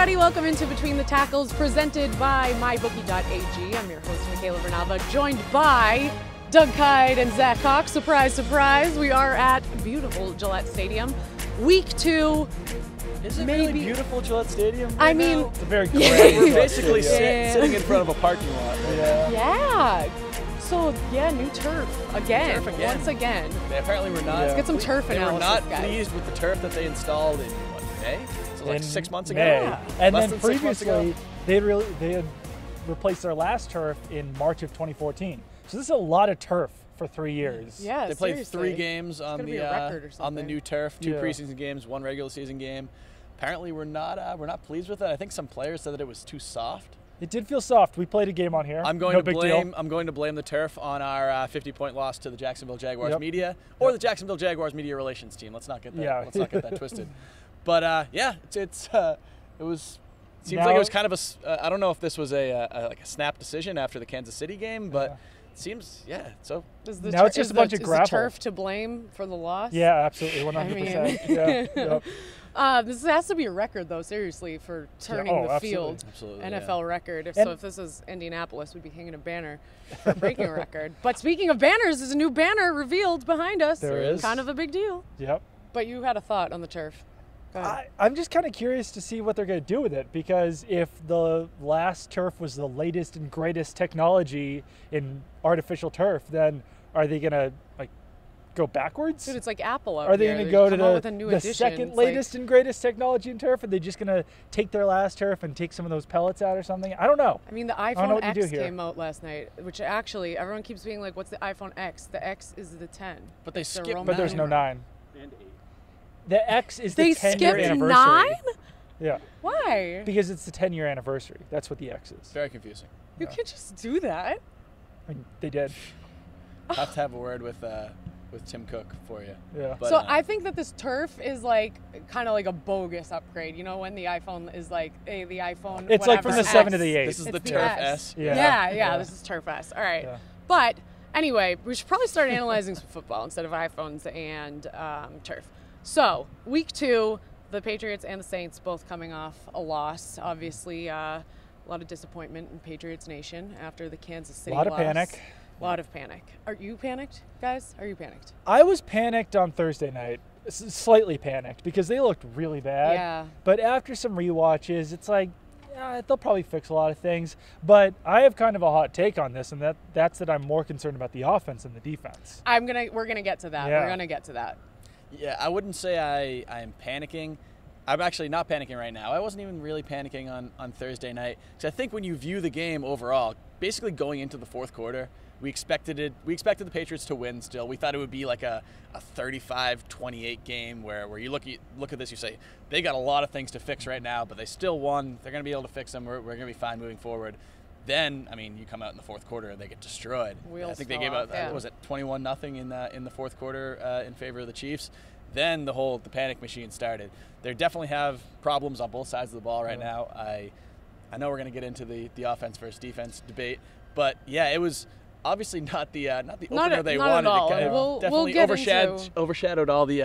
everybody. Welcome into Between the Tackles, presented by MyBookie.ag. I'm your host, Michaela Vernava, joined by Doug Kide and Zach Cox. Surprise, surprise. We are at beautiful Gillette Stadium. Week 2. Is it really beautiful Gillette Stadium? I mean, it's a very great. We're basically sitting in front of a parking lot. Yeah. So, new turf again. Once again. They apparently were not. Let's get some turf analysis, They were not guys. pleased with the turf that they installed in, May? So like 6 months ago? Yeah. And Less then than 6 months ago? previously, they had replaced their last turf in March of 2014. So this is a lot of turf for 3 years. Yeah, They played seriously. 3 games on the new turf, 2 preseason games, 1 regular season game. Apparently, we're not pleased with it. I think some players said that it was too soft. It did feel soft. We played a game on here. I'm going to blame the turf on our 50-point loss to the Jacksonville Jaguars media or the Jacksonville Jaguars media relations team. Let's not get that. Let's not get that twisted. But it seems like it was kind of a. I don't know if this was a snap decision after the Kansas City game, but it seems So now it's just a bunch of gravel. Is the turf to blame for the loss? Yeah, absolutely, 100%. This has to be a record, though, seriously, for turning the field. Absolutely, NFL record. If this is Indianapolis, we'd be hanging a banner for breaking a record. But speaking of banners, there's a new banner revealed behind us. There is. Kind of a big deal. Yep. But you had a thought on the turf. Go ahead. I'm just kind of curious to see what they're going to do with it, because if the last turf was the latest and greatest technology in artificial turf, then are they going to go backwards? Dude, it's like Apple out Are they here. going to go to the edition. second latest and greatest technology in turf? Are they just going to take their last turf and take some of those pellets out or something? I don't know. I mean, the iPhone X came out last night, which actually everyone keeps being like, what's the iPhone X? The X is the 10. But they skipped. But there's no 9. And 8. The X is the 10-year anniversary. They skipped 9? Yeah. Why? Because it's the 10-year anniversary. That's what the X is. Very confusing. You can't just do that. I mean, they did. Have to have a word with Tim Cook for you. Yeah. But, so I think that this turf is kind of like a bogus upgrade. You know, when the iPhone is the iPhone. It's like from the 7 to the 8. This is the Turf S. Yeah. This is Turf S. All right. Yeah. But anyway, we should probably start analyzing some football instead of iPhones and turf. So week 2, the Patriots and the Saints both coming off a loss. Obviously, a lot of disappointment in Patriots Nation after the Kansas City loss. A lot of panic. A lot of panic. Are you panicked, guys? Are you panicked? I was panicked on Thursday night. Slightly panicked because they looked really bad. Yeah. But after some rewatches, it's like, they'll probably fix a lot of things. But I have kind of a hot take on this, and that's that I'm more concerned about the offense than the defense. We're gonna get to that. Yeah. We're gonna get to that. Yeah, I wouldn't say I am panicking. I'm actually not panicking right now. I wasn't even really panicking on Thursday night, because I think when you view the game overall, basically going into the fourth quarter, we expected the Patriots to win still. We thought it would be like a 35-28 game where you look at this, you say, they got a lot of things to fix right now, but they still won. They're going to be able to fix them. We're going to be fine moving forward. Then, I mean, you come out in the fourth quarter and they get destroyed. I think they gave out, was it 21-0 in the fourth quarter in favor of the Chiefs. Then the panic machine started. They definitely have problems on both sides of the ball right now. I know we're going to get into the offense versus defense debate, but yeah, it was obviously not the opener they wanted. It definitely overshadowed all the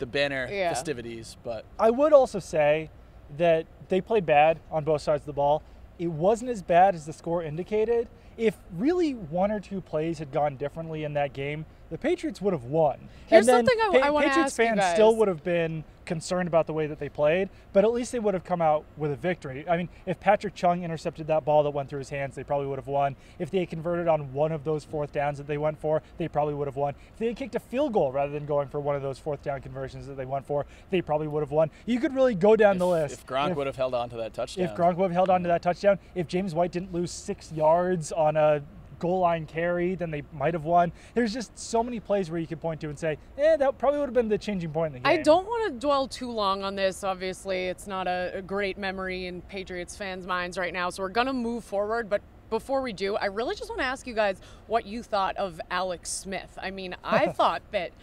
banner festivities. But I would also say that they played bad on both sides of the ball. It wasn't as bad as the score indicated. If really 1 or 2 plays had gone differently in that game, the Patriots would have won. Here's something I want to ask Patriots fans you guys. still would have been concerned about the way that they played, but at least they would have come out with a victory. I mean, if Patrick Chung intercepted that ball that went through his hands, they probably would have won. If they had converted on one of those 4th downs that they went for, they probably would have won. If they had kicked a field goal rather than going for one of those 4th down conversions that they went for, they probably would have won. You could really go down the list. If Gronk would have held on to that touchdown. If Gronk would have held on to that touchdown, if James White didn't lose 6 yards on a goal line carry, then they might have won. There's just so many plays where you could point to and say, that probably would have been the changing point in the game. I don't want to dwell too long on this. Obviously, it's not a great memory in Patriots fans' minds right now, so we're going to move forward. But before we do, I really just want to ask you guys what you thought of Alex Smith. I mean, I thought that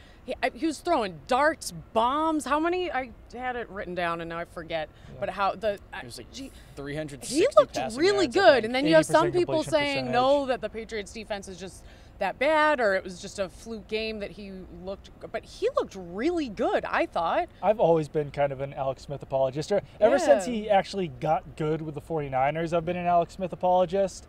he was throwing darts, bombs. How many? I had it written down and now I forget. Yeah. But how it was like 360. He looked really good. And then you have some people saying no, that the Patriots defense is just that bad, or it was just a fluke game that he looked really good, I thought. I've always been kind of an Alex Smith apologist. Ever since he actually got good with the 49ers, I've been an Alex Smith apologist.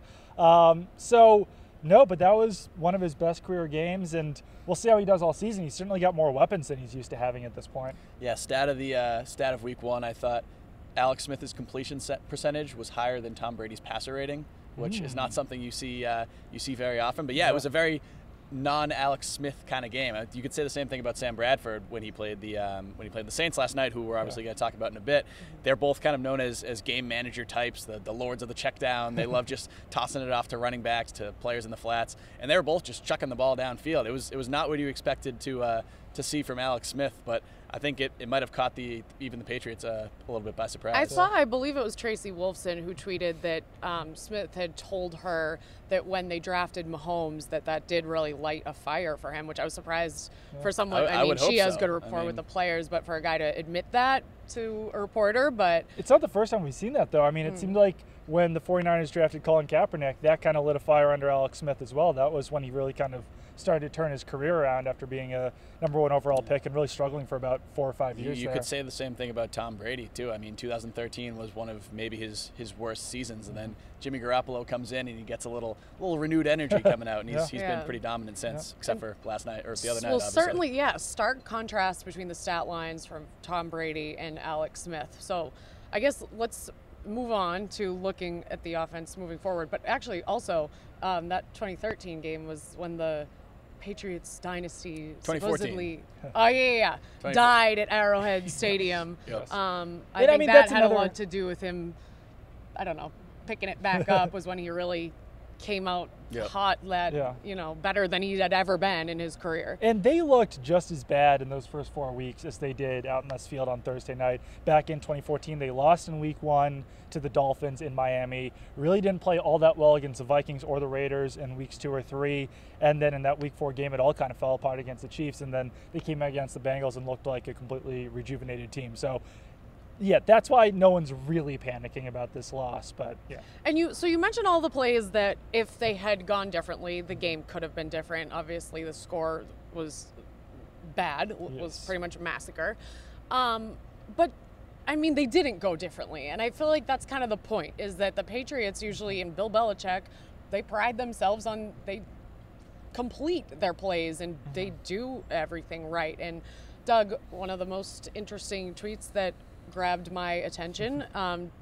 No, but that was one of his best career games, and we'll see how he does all season. He's certainly got more weapons than he's used to having at this point. Yeah, stat of week 1, I thought Alex Smith's completion percentage was higher than Tom Brady's passer rating, which is not something you see very often. But yeah, it was a very non-Alex Smith kind of game. You could say the same thing about Sam Bradford when he played the Saints last night, who we're obviously going to talk about in a bit. They're both kind of known as game manager types, the lords of the check down. They love just tossing it off to running backs, to players in the flats, and they were both just chucking the ball downfield. It was not what you expected to see from Alex Smith, but I think it might have caught even the Patriots a little bit by surprise. I believe it was Tracy Wolfson who tweeted that Smith had told her that when they drafted Mahomes that did really light a fire for him, which I was surprised for someone. I mean, she has good rapport with the players, but for a guy to admit that to a reporter, but it's not the first time we've seen that, though. I mean, it seemed like when the 49ers drafted Colin Kaepernick, that kind of lit a fire under Alex Smith as well. That was when he really kind of started to turn his career around after being a #1 overall pick and really struggling for about 4 or 5 years. You could say the same thing about Tom Brady too. I mean, 2013 was one of maybe his worst seasons, and then Jimmy Garoppolo comes in and he gets a little renewed energy coming out, and he's been pretty dominant since, except for last night or the other night. Well, obviously. certainly, stark contrast between the stat lines from Tom Brady and Alex Smith. So, I guess let's move on to looking at the offense moving forward. But actually, also that 2013 game was when the Patriots dynasty supposedly died at Arrowhead Stadium. Yes. I think that had a lot to do with him, I don't know, picking it back up was when he really came out hot, better than he had ever been in his career. And they looked just as bad in those first 4 weeks as they did out in this field on Thursday night. Back in 2014, they lost in week 1 to the Dolphins in Miami. Really didn't play all that well against the Vikings or the Raiders in weeks 2 or 3. And then in that week 4 game, it all kind of fell apart against the Chiefs. And then they came out against the Bengals and looked like a completely rejuvenated team. So yeah, that's why no one's really panicking about this loss, but yeah. And you mentioned all the plays that if they had gone differently, the game could have been different. Obviously, the score was bad, was pretty much a massacre. But I mean, they didn't go differently, and I feel like that's kind of the point, is that the Patriots usually, and Bill Belichick, they pride themselves on, they complete their plays and they do everything right. And Doug, one of the most interesting tweets that grabbed my attention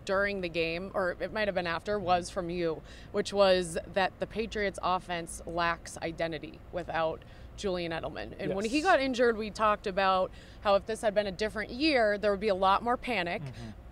during the game, or it might have been after, was from you, which was that the Patriots offense lacks identity without Julian Edelman. And when he got injured, we talked about how if this had been a different year, there would be a lot more panic.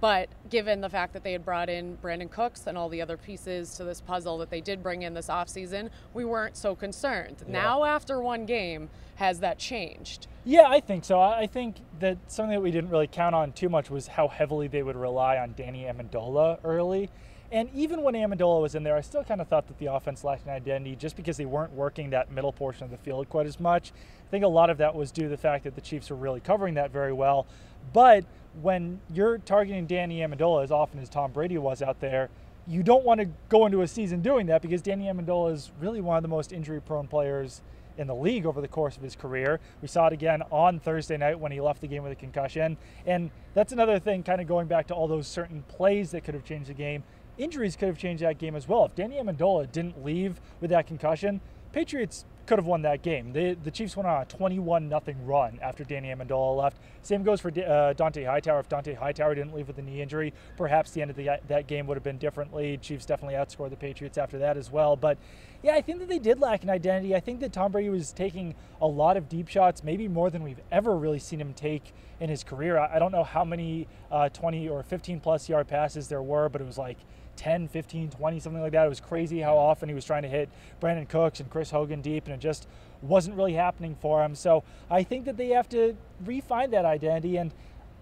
But given the fact that they had brought in Brandon Cooks and all the other pieces to this puzzle that they did bring in this offseason, we weren't so concerned. Now, after one game, has that changed? Yeah, I think so. I think that something that we didn't really count on too much was how heavily they would rely on Danny Amendola early. And even when Amendola was in there, I still kind of thought that the offense lacked an identity just because they weren't working that middle portion of the field quite as much. I think a lot of that was due to the fact that the Chiefs were really covering that very well. But when you're targeting Danny Amendola as often as Tom Brady was out there, you don't want to go into a season doing that because Danny Amendola is really one of the most injury-prone players in the league over the course of his career. We saw it again on Thursday night when he left the game with a concussion. And that's another thing, kind of going back to all those certain plays that could have changed the game. Injuries could have changed that game as well. If Danny Amendola didn't leave with that concussion, Patriots could have won that game. The Chiefs went on a 21-0 run after Danny Amendola left. Same goes for Dante Hightower. If Dante Hightower didn't leave with a knee injury, perhaps the end of that game would have been differently. Chiefs definitely outscored the Patriots after that as well. But yeah, I think that they did lack an identity. I think that Tom Brady was taking a lot of deep shots, maybe more than we've ever really seen him take in his career. I don't know how many 20 or 15-plus yard passes there were, but it was like 10, 15, 20, something like that. It was crazy how often he was trying to hit Brandon Cooks and Chris Hogan deep, and it just wasn't really happening for him. So I think that they have to refine that identity, and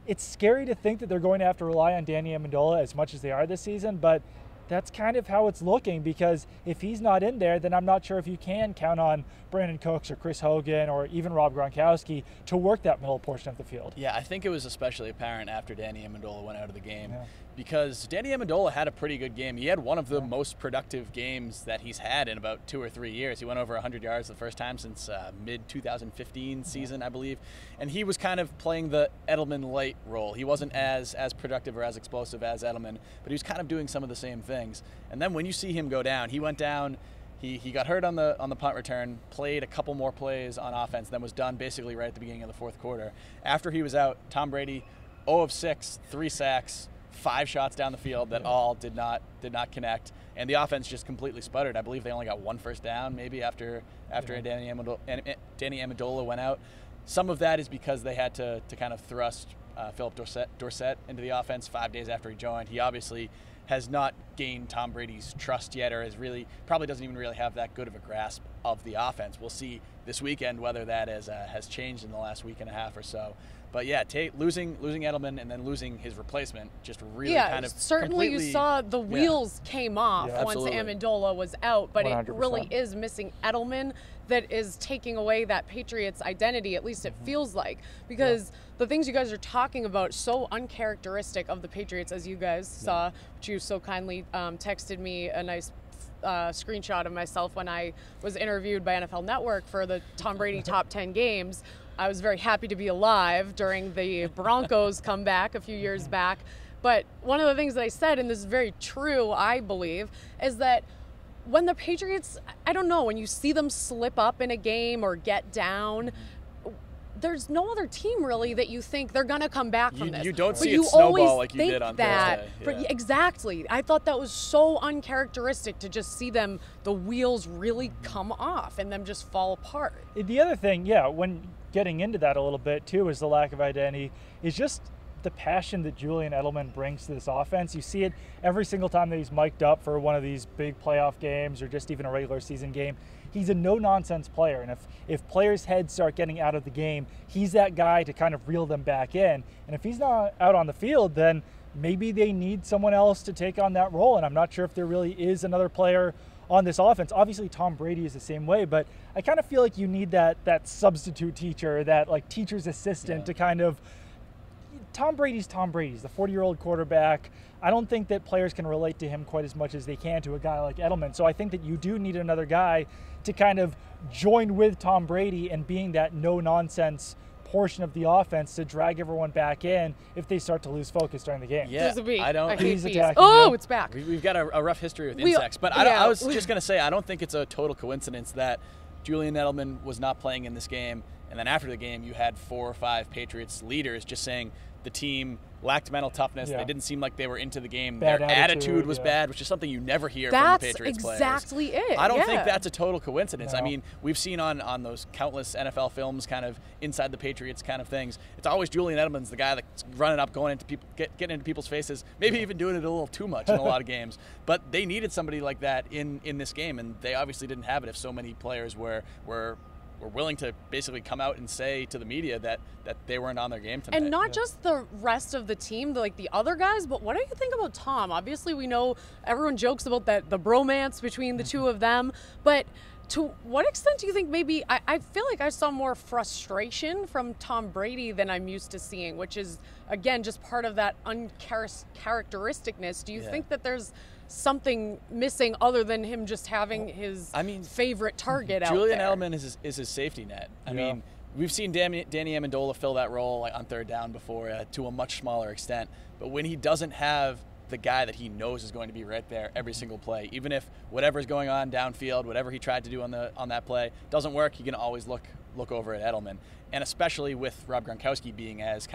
it's scary to think that they're going to have to rely on Danny Amendola as much as they are this season, but that's kind of how it's looking, because if he's not in there, then I'm not sure if you can count on Brandon Cooks or Chris Hogan or even Rob Gronkowski to work that middle portion of the field. Yeah, I think it was especially apparent after Danny Amendola went out of the game, Yeah. because Danny Amendola had a pretty good game. He had one of the most productive games that he's had in about 2 or 3 years. He went over 100 yards the first time since mid-2015 season, I believe. And he was kind of playing the Edelman light role. He wasn't as productive or as explosive as Edelman, but he was kind of doing some of the same things. And then when you see him go down, he went down. He got hurt on the punt return, played a couple more plays on offense, then was done basically right at the beginning of the fourth quarter. After he was out, Tom Brady, 0 of 6, 3 sacks, 5 shots down the field that all did not connect, and the offense just completely sputtered. I believe they only got 1 first down maybe after Danny Amendola went out. Some of that is because they had to kind of thrust Philip Dorsett into the offense 5 days after he joined. He obviously has not gained Tom Brady's trust yet, or probably doesn't even really have that good of a grasp of the offense. We'll see this weekend whether that has changed in the last week and a half or so. But yeah, losing Edelman and then losing his replacement just really kind of certainly you saw the wheels came off once absolutely. Amendola was out, but 100%. it really is missing Edelman that is taking away that Patriots identity, at least it feels like, because the things you guys are talking about so uncharacteristic of the Patriots, as you guys saw, which you so kindly texted me a nice screenshot of myself when I was interviewed by NFL Network for the Tom Brady top 10 games. I was very happy to be alive during the Broncos comeback a few years back. But one of the things that I said, and this is very true, I believe, is that when the Patriots, I don't know, when you see them slip up in a game or get down, there's no other team really that you think they're going to come back from this. You don't but see you it snowball always like you think did on that, Thursday. Exactly. I thought that was so uncharacteristic to just see the wheels really come off and them just fall apart. The other thing, when getting into that a little bit too, is the lack of identity, is just the passion that Julian Edelman brings to this offense. You see it every single time that he's mic'd up for one of these big playoff games or just even a regular season game. He's a no-nonsense player, and if players' heads start getting out of the game, he's that guy to kind of reel them back in. And if he's not out on the field, then maybe they need someone else to take on that role, and I'm not sure if there really is another player on this offense. Obviously, Tom Brady is the same way, but I kind of feel like you need that substitute teacher, that like teacher's assistant to kind of. Tom Brady's the 40-year-old quarterback. I don't think that players can relate to him quite as much as they can to a guy like Edelman. So I think that you do need another guy to kind of join with Tom Brady and being that no-nonsense portion of the offense to drag everyone back in if they start to lose focus during the game. Yeah, There's a bee. I hate He's bees. attacking Oh, you. it's back. We've got a rough history with insects, but I was just going to say, I don't think it's a total coincidence that Julian Edelman was not playing in this game, and then after the game you had 4 or 5 Patriots leaders just saying the team lacked mental toughness. They didn't seem like they were into the game. Bad Their attitude was bad, which is something you never hear from the Patriots players. That's exactly it. I don't think that's a total coincidence. No. I mean, we've seen on those countless NFL films, kind of inside the Patriots kind of things, it's always Julian Edelman's the guy that's running up, going into people, getting into people's faces, maybe even doing it a little too much in a lot of games. But they needed somebody like that in this game, and they obviously didn't have it if so many players were willing to basically come out and say to the media that they weren't on their game tonight. And not just the rest of the team, like the other guys, but what do you think about Tom? Obviously, we know everyone jokes about the bromance between the two of them, but to what extent do you think maybe, I feel like I saw more frustration from Tom Brady than I'm used to seeing, which is, again, just part of that uncharacteristicness. Do you think that there's something missing other than him just having his favorite target out there? Julian Edelman is his safety net. I mean, we've seen Danny Amendola fill that role on third down before to a much smaller extent. But when he doesn't have the guy that he knows is going to be right there every single play, even if whatever's going on downfield, whatever he tried to do on that play doesn't work, he can always look over at Edelman. And especially with Rob Gronkowski being as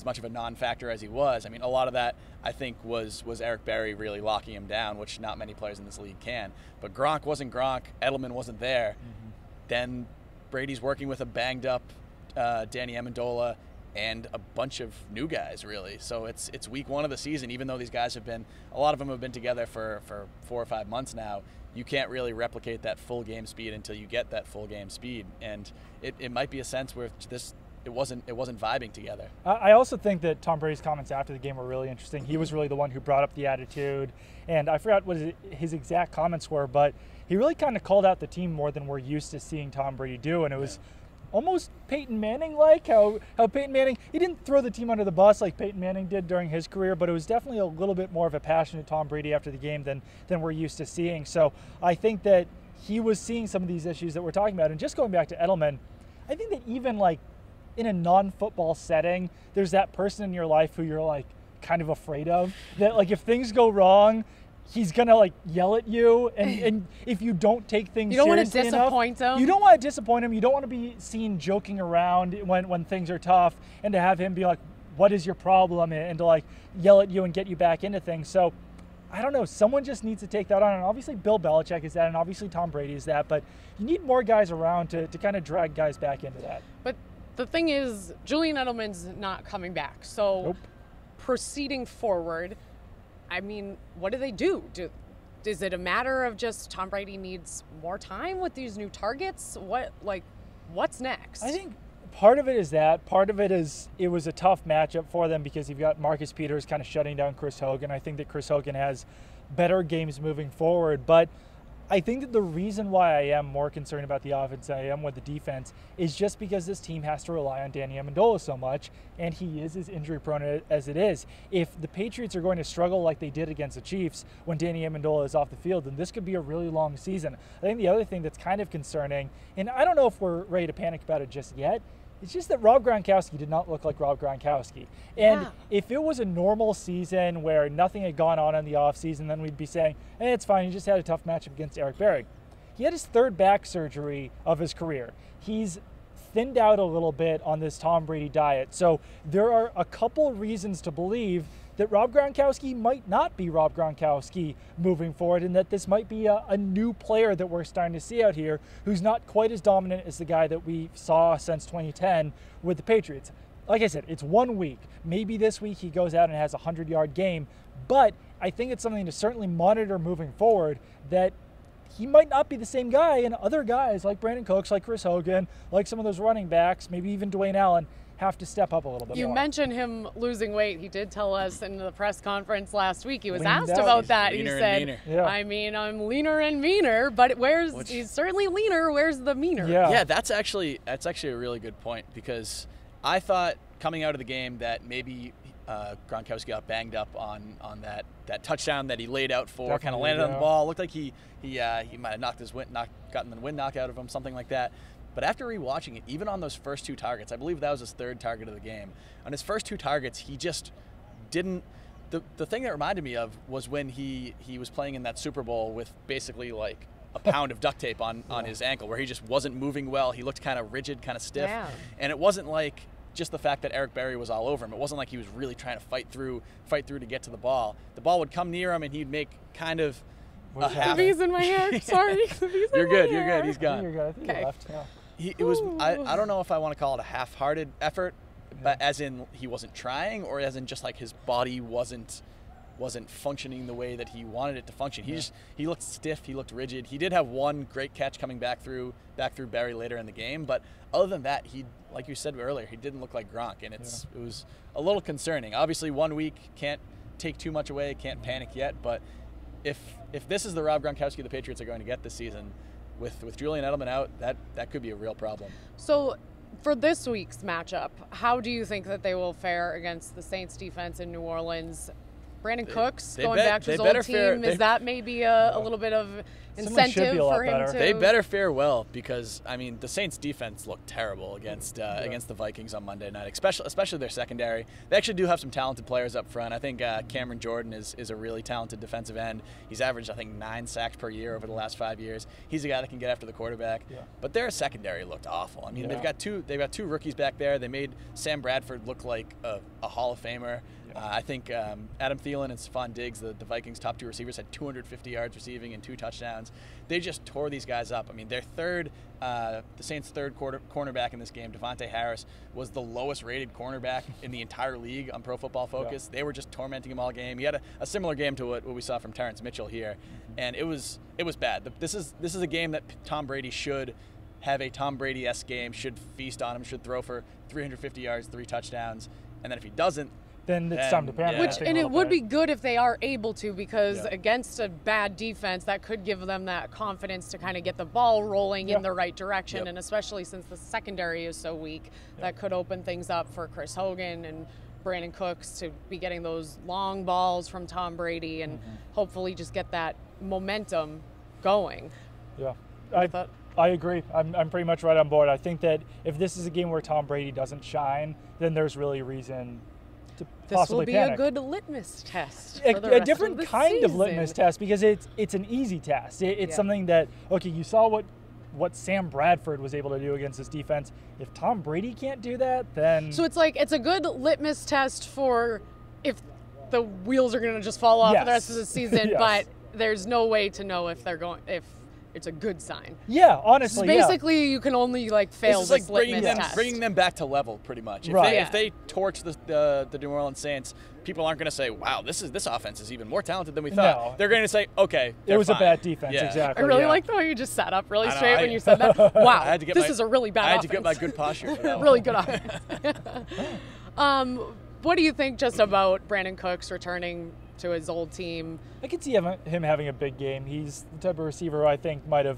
much of a non-factor as he was, I mean, a lot of that, I think, was Eric Berry really locking him down, which not many players in this league can. But Gronk wasn't Gronk. Edelman wasn't there. Then Brady's working with a banged-up Danny Amendola and a bunch of new guys, really. So it's week 1 of the season. Even though these guys a lot of them have been together for 4 or 5 months now, you can't really replicate that full game speed until you get that full game speed. And it might be a sense where it wasn't vibing together. I also think that Tom Brady's comments after the game were really interesting. He was really the one who brought up the attitude, and I forgot what his exact comments were, but he really kind of called out the team more than we're used to seeing Tom Brady do, and it was almost Peyton Manning-like, how Peyton Manning, he didn't throw the team under the bus like Peyton Manning did during his career, but it was definitely a little bit more of a passionate Tom Brady after the game than we're used to seeing. So I think that he was seeing some of these issues that we're talking about. And just going back to Edelman, I think that even like in a non-football setting, there's that person in your life who you're like kind of afraid of, that like if things go wrong, he's gonna like yell at you, and if you don't take things seriously enough, you don't want to disappoint him. You don't want to disappoint him. You don't want to be seen joking around when things are tough, and to have him be like, "What is your problem?" and to like yell at you and get you back into things. So I don't know. Someone just needs to take that on, and obviously Bill Belichick is that, and obviously Tom Brady is that. But you need more guys around to kind of drag guys back into that. But the thing is, Julian Edelman's not coming back. So Nope. Proceeding forward, I mean, what do? Is it a matter of just Tom Brady needs more time with these new targets? What's next? I think part of it is that. Part of it is it was a tough matchup for them because you've got Marcus Peters kind of shutting down Chris Hogan. I think that Chris Hogan has better games moving forward, but I think that the reason why I am more concerned about the offense than I am with the defense is just because this team has to rely on Danny Amendola so much, and he is as injury prone as it is. If the Patriots are going to struggle like they did against the Chiefs when Danny Amendola is off the field, then this could be a really long season. I think the other thing that's kind of concerning, and I don't know if we're ready to panic about it just yet, it's just that Rob Gronkowski did not look like Rob Gronkowski. And if it was a normal season where nothing had gone on in the offseason, then we'd be saying, hey, it's fine, he just had a tough matchup against Eric Berry. He had his third back surgery of his career. He's thinned out a little bit on this Tom Brady diet. So there are a couple reasons to believe that Rob Gronkowski might not be Rob Gronkowski moving forward, and that this might be a new player that we're starting to see out here who's not quite as dominant as the guy that we saw since 2010 with the Patriots. Like I said, it's 1 week. Maybe this week he goes out and has a 100-yard game, but I think it's something to certainly monitor moving forward, that he might not be the same guy, and other guys like Brandon Cooks, like Chris Hogan, like some of those running backs, maybe even Dwayne Allen, have to step up a little bit more. You mentioned him losing weight. He did tell us in the press conference last week. He was Leaned asked out. about that. Leaner He and said, meaner. I mean, I'm leaner and meaner, but he's certainly leaner. Where's the meaner? Yeah. That's actually a really good point, because I thought coming out of the game that maybe Gronkowski got banged up on that touchdown that he laid out for, kind of landed on the ball. Looked like he might have gotten the wind knocked out of him, something like that. But after rewatching it, even on those first two targets, I believe that was his third target of the game. On his first two targets, he just didn't. The thing that reminded me of was when he was playing in that Super Bowl with basically like a pound of duct tape on his ankle, where he just wasn't moving well. He looked kind of rigid, kind of stiff. Yeah. And it wasn't like just the fact that Eric Berry was all over him. It wasn't like he was really trying to fight through to get to the ball. The ball would come near him, and he'd make kind of a half. The bees in my hair. Sorry. The bees in You're my good. hair. You're good. He's gone. You're good. I think Okay. he left. Yeah. It was. I don't know if I want to call it a half-hearted effort, but as in he wasn't trying, or as in just like his body wasn't functioning the way that he wanted it to function. He looked stiff. He looked rigid. He did have one great catch coming back through Barry later in the game, but other than that, he, like you said earlier, he didn't look like Gronk, and it was a little concerning. Obviously, 1 week can't take too much away. Can't panic yet, but if this is the Rob Gronkowski the Patriots are going to get this season, with Julian Edelman out, that could be a real problem. So for this week's matchup, how do you think that they will fare against the Saints defense in New Orleans? Brandon Cooks going back to his old team, is that maybe a little bit of incentive for him to? They better fare well, because I mean the Saints defense looked terrible against the Vikings on Monday night, especially their secondary. They actually do have some talented players up front. I think Cameron Jordan is a really talented defensive end. He's averaged I think 9 sacks per year over the last 5 years. He's a guy that can get after the quarterback. Yeah. But their secondary looked awful. I mean they've got two rookies back there. They made Sam Bradford look like a Hall of Famer. I think Adam Thielen and Stephon Diggs, the Vikings' top 2 receivers, had 250 yards receiving and 2 touchdowns. They just tore these guys up. I mean, the Saints' third cornerback in this game, Devontae Harris, was the lowest rated cornerback in the entire league on Pro Football Focus. They were just tormenting him all game. He had a similar game to what we saw from Terrence Mitchell here, and it was bad. This is a game that Tom Brady should have a Tom Brady-esque game, should feast on him, should throw for 350 yards, 3 touchdowns, and then if he doesn't, then it's time to panic. Yeah. And it would be good if they are able to, because Yeah. against a bad defense, that could give them that confidence to kind of get the ball rolling in the right direction. Yep. And especially since the secondary is so weak, that could open things up for Chris Hogan and Brandon Cooks to be getting those long balls from Tom Brady and hopefully just get that momentum going. Yeah. But I agree. I'm pretty much right on board. I think that if this is a game where Tom Brady doesn't shine, then there's really reason to this possibly will be panic. a good litmus test. For the A rest different of the kind of season. litmus test, because it's an easy test. It's Yeah. something that, okay, you saw what Sam Bradford was able to do against this defense. If Tom Brady can't do that, then So it's like it's a good litmus test for if the wheels are going to just fall off for the rest of the season, Yes. but there's no way to know if it's a good sign. yeah, honestly, Basically, you can only fail this is this like bringing litmus them, test. bringing them back to level, pretty much. If, Right. they, Yeah. if they torch the New Orleans Saints, people aren't going to say, "Wow, this offense is even more talented than we thought." No. They're going to say, "Okay, it they're was a fine." bad defense, Yeah. exactly. I really yeah. like the way you just sat up really I know, straight I- when you said that. Wow, I had to get this my- is a really bad I had offense. to get my good posture for that one. Really good offense. What do you think just about Brandon Cooks returning to his old team? I could see him having a big game. He's the type of receiver who I think might have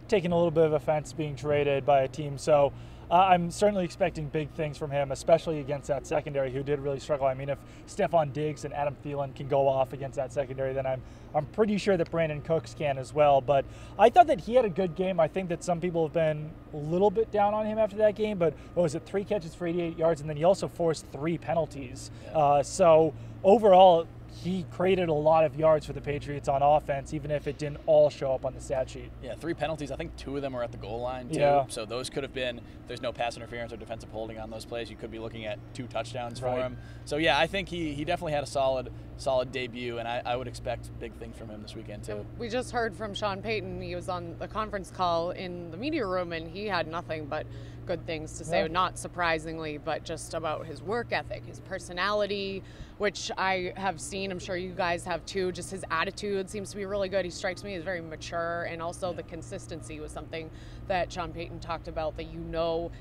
taken a little bit of offense being traded by a team. So I'm certainly expecting big things from him, especially against that secondary who did really struggle. I mean, if Stephon Diggs and Adam Thielen can go off against that secondary, then I'm pretty sure that Brandon Cooks can as well. But I thought that he had a good game. I think that some people have been a little bit down on him after that game, but what was it, 3 catches for 88 yards, and then he also forced 3 penalties. So overall, he created a lot of yards for the Patriots on offense, even if it didn't all show up on the stat sheet. Yeah, 3 penalties. I think 2 of them were at the goal line, too. Yeah. So those could have been, there's no pass interference or defensive holding on those plays. You could be looking at 2 touchdowns for Right. him. So, yeah, I think he definitely had a solid debut, and I would expect big things from him this weekend, too. We just heard from Sean Payton. He was on the conference call in the media room, and he had nothing but good things to say, Yeah. not surprisingly, but just about his work ethic, his personality, which I have seen. I'm sure you guys have too. Just his attitude seems to be really good. He strikes me as very mature, and also the consistency was something that Sean Payton talked about, that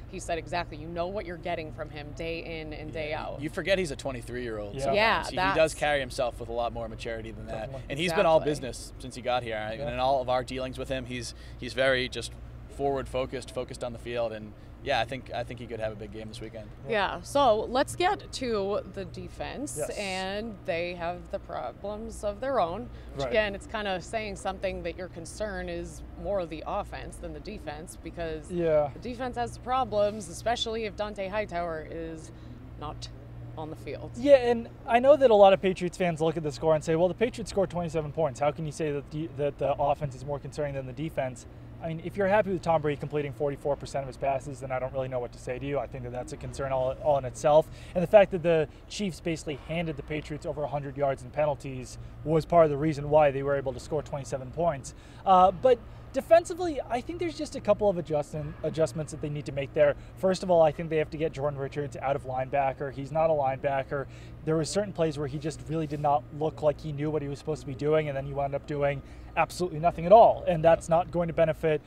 he said exactly, you know what you're getting from him day in and day out. You forget he's a 23-year-old. Yeah. sometimes. Yeah, He that's- does carry himself with a lot more maturity than that. Definitely. And he's been all Exactly. business since he got here. And in all of our dealings with him, he's very just focused on the field. And yeah, I think he could have a big game this weekend. Yeah, so let's get to the defense, Yes. and they have the problems of their own. Which Right. again, it's kind of saying something that your concern is more the offense than the defense, because Yeah. the defense has problems, especially if Dante Hightower is not on the field. Yeah, and I know that a lot of Patriots fans look at the score and say, well, the Patriots scored 27 points. How can you say that the offense is more concerning than the defense? I mean, if you're happy with Tom Brady completing 44% of his passes, then I don't really know what to say to you. I think that that's a concern all in itself. And the fact that the Chiefs basically handed the Patriots over 100 yards in penalties was part of the reason why they were able to score 27 points. But defensively, I think there's just a couple of adjustments that they need to make there. First of all, I think they have to get Jordan Richards out of linebacker. He's not a linebacker. There were certain plays where he just really did not look like he knew what he was supposed to be doing, and then he wound up doing absolutely nothing at all. And that's not going to benefit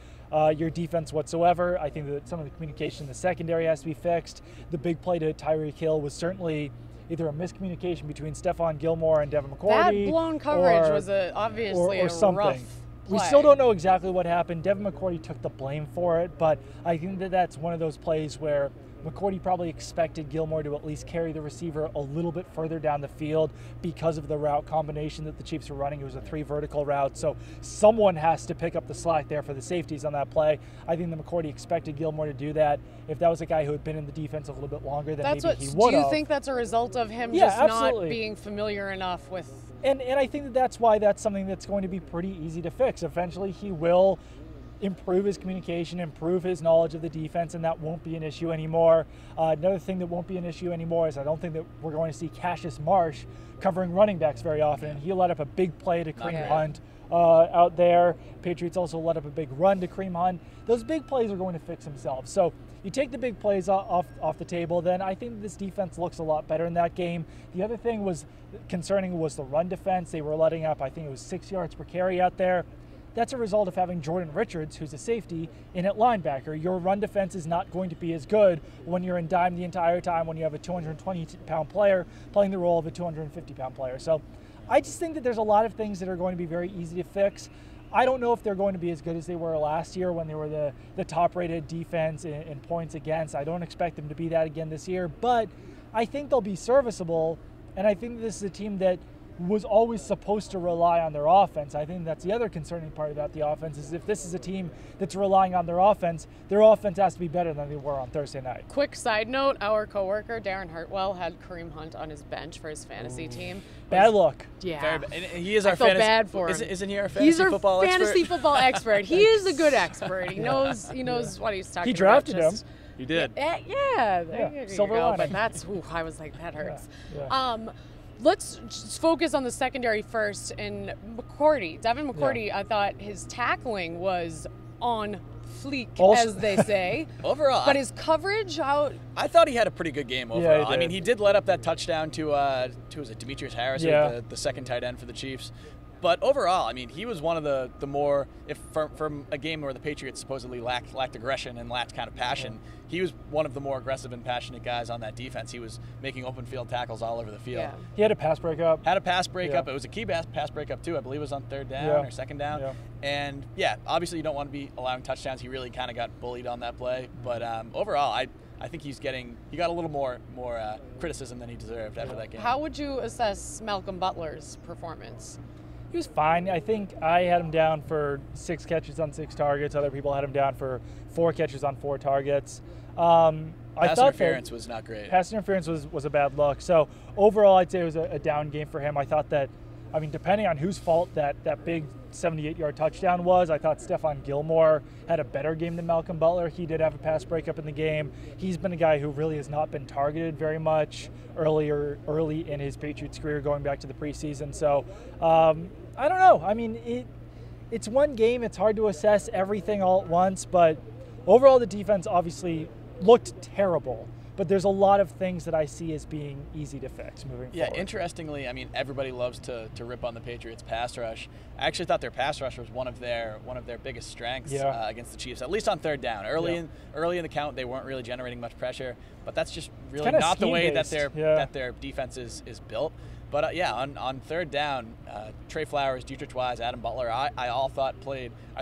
your defense whatsoever. I think that some of the communication in the secondary has to be fixed. The big play to Tyreek Hill was certainly either a miscommunication between Stephon Gilmore and Devin McCourty. That blown coverage or- was obviously or a something. rough We play. still don't know exactly what happened. Devin McCourty took the blame for it, but I think that that's one of those plays where McCourty probably expected Gilmore to at least carry the receiver a little bit further down the field because of the route combination that the Chiefs were running. It was a 3 vertical route, so someone has to pick up the slack there for the safeties on that play. I think that McCourty expected Gilmore to do that. If that was a guy who had been in the defense a little bit longer, then That's maybe what. he Do would have. you think that's a result of him Yeah, just absolutely. not being familiar enough with? And I think that that's why that's something that's going to be pretty easy to fix. Eventually, he will improve his communication, improve his knowledge of the defense, and that won't be an issue anymore. Another thing that won't be an issue anymore is I don't think that we're going to see Cassius Marsh covering running backs very often. He let up a big play to Kareem really. Hunt out there. Patriots also let up a big run to Kareem Hunt. Those big plays are going to fix themselves. So you take the big plays off the table, then I think this defense looks a lot better in that game. The other thing was concerning was the run defense. They were letting up, I think it was 6 yards per carry out there. that's a result of having Jordan Richards, who's a safety, in at linebacker. Your run defense is not going to be as good when you're in dime the entire time, when you have a 220-pound player playing the role of a 250-pound player. So I just think that there's a lot of things that are going to be very easy to fix. I don't know if they're going to be as good as they were last year when they were the top-rated defense in points against. I don't expect them to be that again this year, but I think they'll be serviceable, and I think this is a team that was always supposed to rely on their offense. I think that's the other concerning part about the offense, is if this is a team that's relying on their offense has to be better than they were on Thursday night. Quick side note, our coworker, Darren Hartwell, had Kareem Hunt on his bench for his fantasy team. Bad luck. Yeah. And he is our I felt fantasy, bad for him. Isn't he our fantasy football expert? He's our fantasy football expert. He is a good expert. He knows what he's talking about. He drafted him. He did. Yeah, there you silver go. lining. But that's, I was like, that hurts. Yeah. Let's just focus on the secondary first. And Devin McCourty, I thought his tackling was on fleek, as they say. Overall. But his coverage out. I thought he had a pretty good game overall. Yeah, I mean, he did let up that touchdown to was it Demetrius Harris, the second tight end for the Chiefs. But overall, I mean, he was one of the more, from a game where the Patriots supposedly lacked aggression and lacked kind of passion, he was one of the more aggressive and passionate guys on that defense. He was making open field tackles all over the field. Yeah. He had a pass breakup. It was a key pass breakup too. I believe it was on third down or second down. Yeah. And obviously you don't want to be allowing touchdowns. He really kind of got bullied on that play. But overall, I think he got a little more criticism than he deserved after that game. How would you assess Malcolm Butler's performance? He was fine. I think I had him down for 6 catches on 6 targets. Other people had him down for 4 catches on 4 targets. Pass interference was not great. Pass interference was a bad look. So overall, I'd say it was a down game for him. I thought that, depending on whose fault that big 78-yard touchdown was, I thought Stephon Gilmore had a better game than Malcolm Butler. He did have a pass breakup in the game. He's been a guy who really has not been targeted very much early in his Patriots career, going back to the preseason. So I don't know. It's one game. It's hard to assess everything all at once, but overall the defense obviously looked terrible. But there's a lot of things that I see as being easy to fix moving forward. Yeah, interestingly, everybody loves to rip on the Patriots' pass rush. I actually thought their pass rush was one of their biggest strengths against the Chiefs, at least on third down. Early in the count, they weren't really generating much pressure, but that's just really not the way that their defense is built. But on third down, Trey Flowers, Dietrich Wise, Adam Butler, I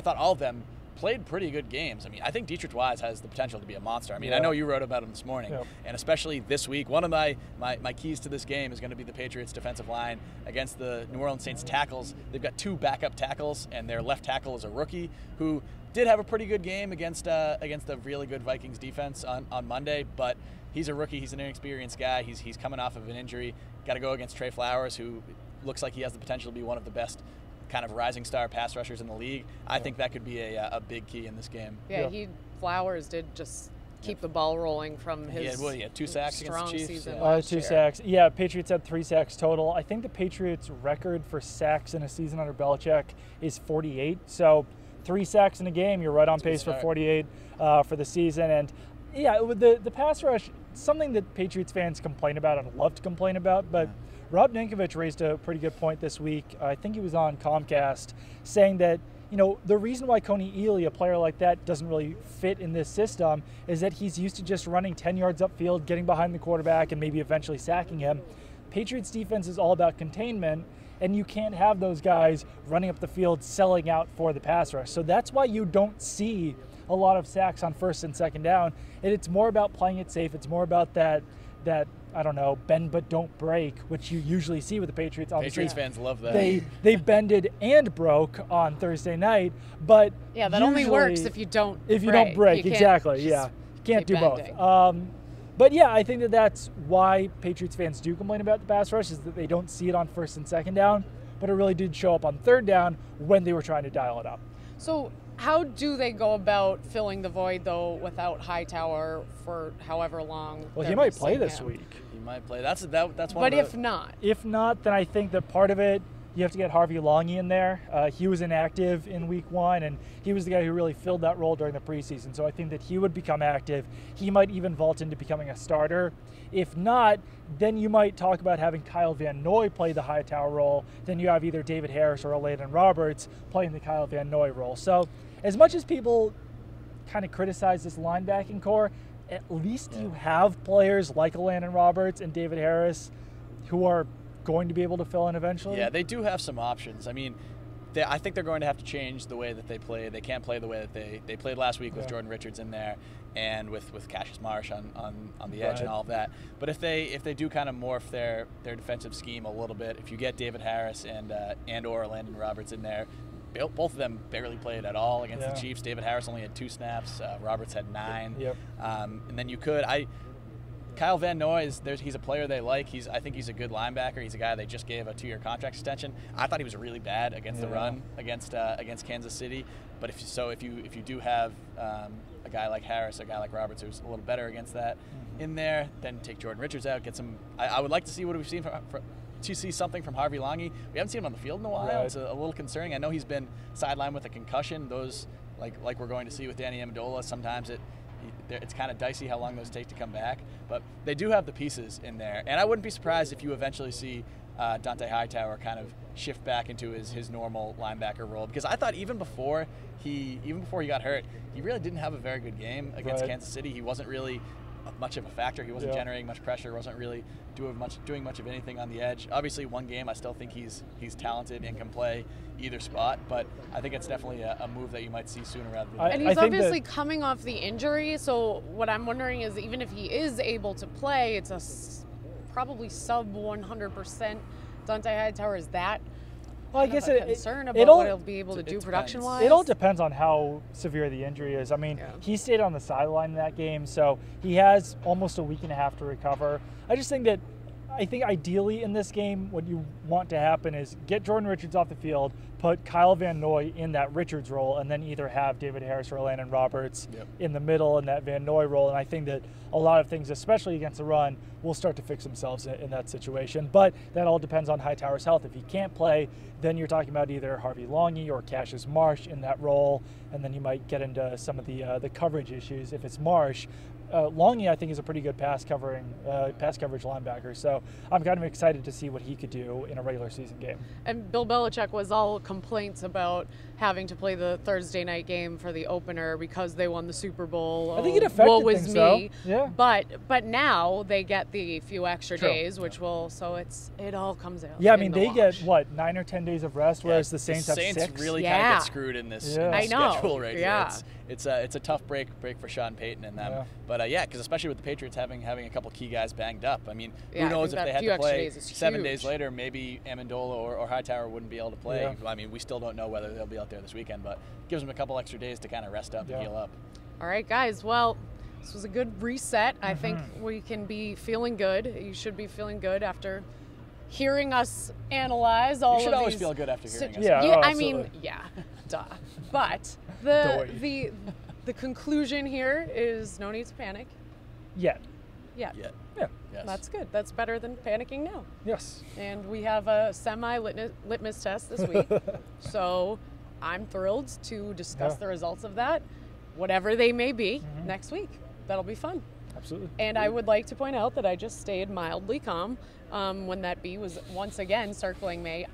thought all of them played pretty good games. I think Dietrich Wise has the potential to be a monster. I know you wrote about him this morning, and especially this week. One of my keys to this game is going to be the Patriots' defensive line against the New Orleans Saints tackles. They've got 2 backup tackles, and their left tackle is a rookie who did have a pretty good game against a really good Vikings defense on Monday, but he's a rookie. He's an inexperienced guy. He's coming off of an injury. Got to go against Trey Flowers, who looks like he has the potential to be one of the best kind of rising star pass rushers in the league. I think that could be a big key in this game. Flowers did just keep the ball rolling from his he had 2 sacks against the Chiefs. Season 2 sacks. Yeah, Patriots had 3 sacks total. I think the Patriots' record for sacks in a season under Belichick is 48. So 3 sacks in a game, you're right on pace for 48 for the season. And the pass rush, something that Patriots fans complain about and love to complain about, but Rob Ninkovich raised a pretty good point this week. I think he was on Comcast, saying that the reason why Coney Ealy, a player like that, doesn't really fit in this system is that he's used to just running 10 yards upfield, getting behind the quarterback, and maybe eventually sacking him. Patriots defense is all about containment, and you can't have those guys running up the field selling out for the pass rush. So that's why you don't see a lot of sacks on first and second down. And it's more about playing it safe. It's more about that I don't know, bend but don't break, which you usually see with the Patriots. Obviously, Patriots fans love that. They bended and broke on Thursday night, but that only works if you don't break. Exactly. You can't do bending. both. But I think that's why Patriots fans do complain about the pass rush, is that they don't see it on first and second down, but it really did show up on third down when they were trying to dial it up. So how do they go about filling the void, though, without Hightower for however long? Well, he might play this week. He might play. That's one. But if not, then I think that part of it, you have to get Harvey Longy in there. He was inactive in week 1, and he was the guy who really filled that role during the preseason. So I think that he would become active. He might even vault into becoming a starter. If not, then you might talk about having Kyle Van Noy play the Hightower role. Then you have either David Harris or Landon Roberts playing the Kyle Van Noy role. So as much as people kind of criticize this linebacking core, at least you have players like Landon Roberts and David Harris who are going to be able to fill in eventually. Yeah, they do have some options. I mean, I think they're going to have to change the way that they play. They can't play the way that they played last week with Jordan Richards in there and with Cassius Marsh on the edge and all of that. But if they do kind of morph their defensive scheme a little bit, if you get David Harris and or Landon Roberts in there, both of them barely played at all against the Chiefs. David Harris only had 2 snaps. Roberts had 9. Yep. And then you could Kyle Van Noy he's a player they like. I think he's a good linebacker. He's a guy they just gave a 2-year contract extension. I thought he was really bad against the run against Kansas City. But if you do have a guy like Harris, a guy like Roberts who's a little better against that in there, then take Jordan Richards out. Get some. I would like to see what we've seen to see something from Harvey Longy. We haven't seen him on the field in a while. Right. It's a little concerning. I know he's been sidelined with a concussion. Those like we're going to see with Danny Amendola. Sometimes it's kind of dicey how long those take to come back, but they do have the pieces in there. And I wouldn't be surprised if you eventually see Dante Hightower kind of shift back into his normal linebacker role, because I thought even before he got hurt, he really didn't have a very good game against Kansas City. He wasn't really much of a factor. He wasn't generating much pressure, wasn't really doing much of anything on the edge. Obviously, one game, I still think he's talented and can play either spot, but I think it's definitely a move that you might see sooner rather than later. And he's obviously coming off the injury, so what I'm wondering is, even if he is able to play, it's a probably sub 100% Dante Hightower. Is that well, I guess a concern about what he'll be able to do production-wise? It all depends on how severe the injury is. I mean, he stayed on the sideline in that game, so he has almost a week and a half to recover. I think ideally in this game, what you want to happen is get Jordan Richards off the field, put Kyle Van Noy in that Richards role, and then either have David Harris or Landon Roberts in the middle in that Van Noy role. And I think that a lot of things, especially against the run, will start to fix themselves in that situation. But that all depends on Hightower's health. If he can't play, then you're talking about either Harvey Longy or Cassius Marsh in that role, and then you might get into some of the coverage issues if it's Marsh. Longy, I think, is a pretty good pass coverage linebacker, so I'm kind of excited to see what he could do in a regular season game. And Bill Belichick was all complaints about having to play the Thursday night game for the opener because they won the Super Bowl. I think it affected things, me. Though. Yeah. But now they get the few extra days, which will, so it all comes out. Yeah, I mean, they get, 9 or 10 days of rest, whereas the Saints have 6? The Saints really kind of get screwed in this schedule right here. It's a tough break for Sean Payton and them. But because especially with the Patriots having a couple key guys banged up. I mean, who knows if they had to play 7 days later, maybe Amendola or Hightower wouldn't be able to play. I mean, we still don't know whether they'll be out there this weekend, but it gives them a couple extra days to kind of rest up and heal up. All right, guys. Well, this was a good reset. I think we can be feeling good. You should be feeling good after hearing us analyze all of these. You should always feel good after hearing us. Yeah, I mean, duh. But the conclusion here is no need to panic. Yet. Yeah. Yes. That's good. That's better than panicking now. Yes. And we have a semi-litmus test this week. So I'm thrilled to discuss the results of that, whatever they may be, next week. That'll be fun. Absolutely. And I would like to point out that I just stayed mildly calm when that bee was once again circling me.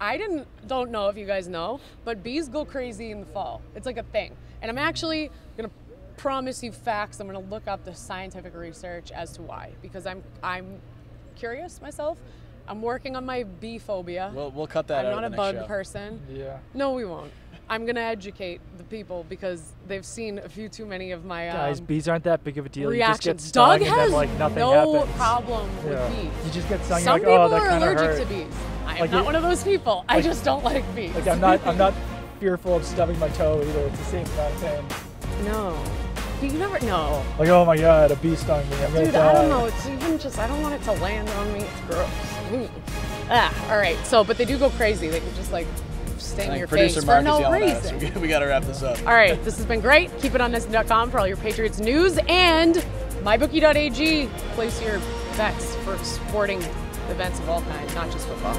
Don't know if you guys know, but bees go crazy in the fall. It's like a thing. And I'm actually going to promise you facts. I'm going to look up the scientific research as to why, because I'm curious myself. I'm working on my bee phobia. We'll cut that out. I'm not a bug person. Yeah. No, we won't. I'm going to educate the people because they've seen a few too many of my guys, bees aren't that big of a deal. reactions. You just get stung Doug has and then, nothing no happens. problem with bees. You just get stung. Some you're like, people that are allergic hurt. to bees. I am not one of those people. I just don't like bees. Like I'm not fearful of stubbing my toe either. It's the same amount of pain. No. You never know. Like, oh my god, a bee stung me. Dude, I don't know. It's even just, I don't want it to land on me. It's gross. All right. So, but they do go crazy. They can just sting your face for no reason. We got to wrap this up. All right. This has been great. Keep it on NESN.com for all your Patriots news, and mybookie.ag. Place your bets for sporting events of all kinds, not just football.